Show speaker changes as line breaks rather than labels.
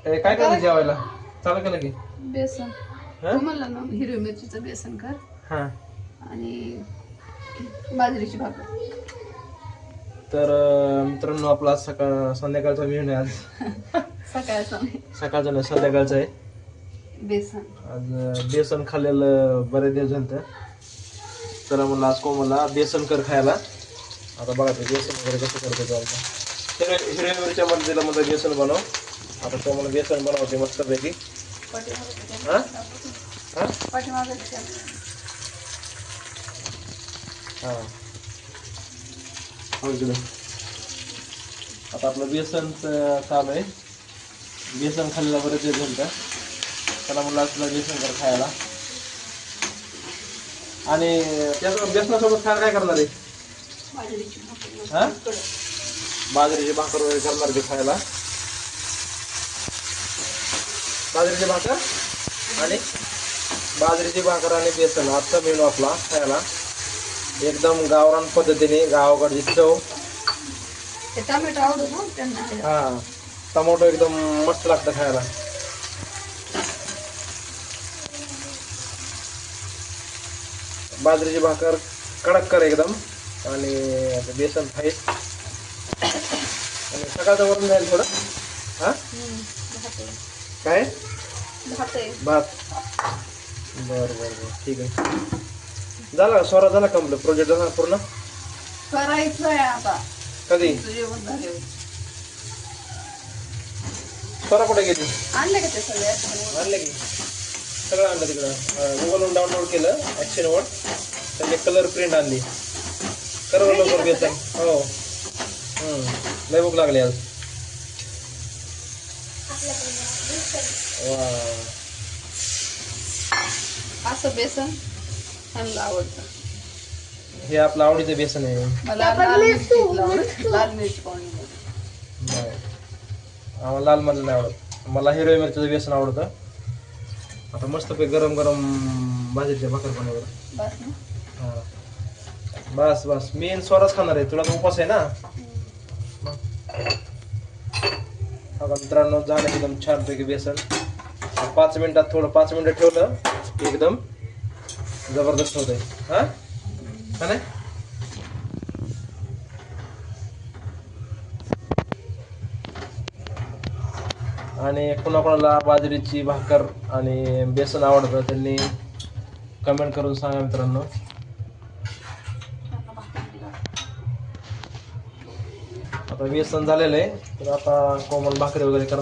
काय करते जेवायला? चालू केलं की
बेसन. म्हणलं ना हिरवी मिरचीचं बेसन कर.
हा.
आणि बाजरीची भाकर.
तर मित्रांनो आपला संध्याकाळचा मेनू आहे आज.
सकाळचा
सकाळचा नाही संध्याकाळचा आहे
बेसन.
आज बेसन खाल्लेलं बरेच दिवस झालं. तर म्हणलं आज कोमलला बेसन कर खायला. आता बघा ते बेसन वगैरे कसं करतो चालतं. हिरव्या मिरच्या मध्ये दिला म्हणजे बेसन बनव. आता कोमल बेसन बनवते मस्तपैकी. हा हा हा. आता आपलं बेसनचं काम आहे. बेसन खाल्लेलं बरं ते झालं. त्याला म्हणलं आपलं बेसन कर खायला. आणि त्याच बेसनासोबत खायला काय करणार आहे? हा बाजरीची भाकर वगैरे करणार ते खायला. बाजरीची भाकर आणि बेसन आजचा मेनू आपला खायला. एकदम गावरान पद्धतीने गावाकडची चव.
टोमॅटो आवडतो ना त्यांना.
हा टोमॅटो एकदम मस्त लागतं खायला. बाजरीची भाकर कडक कर एकदम. आणि बेसन फ्राय. आणि सकाळचं वरून जाईल थोडं. हा काय भात. बरं ठीक आहे. झाला का स्वरा झाला कम्प्लीट प्रोजेक्ट झाला पूर्ण?
करायचं आहे आता.
कधी स्वरा कुठे गेली?
आणले का ते सगळे?
आणले की सगळं आणलं तिकडं. गुगलवरून डाउनलोड केलं ॲक्शन वर्ड. त्याची कलर प्रिंट आणली. करवलं लवकर बेसन. हो लय भूक लागली आज. वा
असं बेसन चांगलं आवडतं.
हे आपलं आवडीचं बेसन आहे.
मला लाल मिरची पावडर.
आम्हाला लाल मधलं नाही आवडत. मला हिरव्या मिरचीचं बेसन आवडतं. आता मस्तपैकी गरम भाजीच्या भाकर बनवलं. हा बस मी स्वरच खाणार आहे. तुला उपास आहे ना. बघा मित्रांनो झालं एकदम छानपैकी बेसन. 5 मिनिटात 5 मिनिटं ठेवलं एकदम जबरदस्त होत आहे. हा नाही आणि कोणाकोणाला बाजरीची भाकर आणि बेसन आवडतं त्यांनी कमेंट करून सांगा मित्रांनो. आता बेसन झालेलं आहे तर आता कोमल भाकरी वगैरे करणार.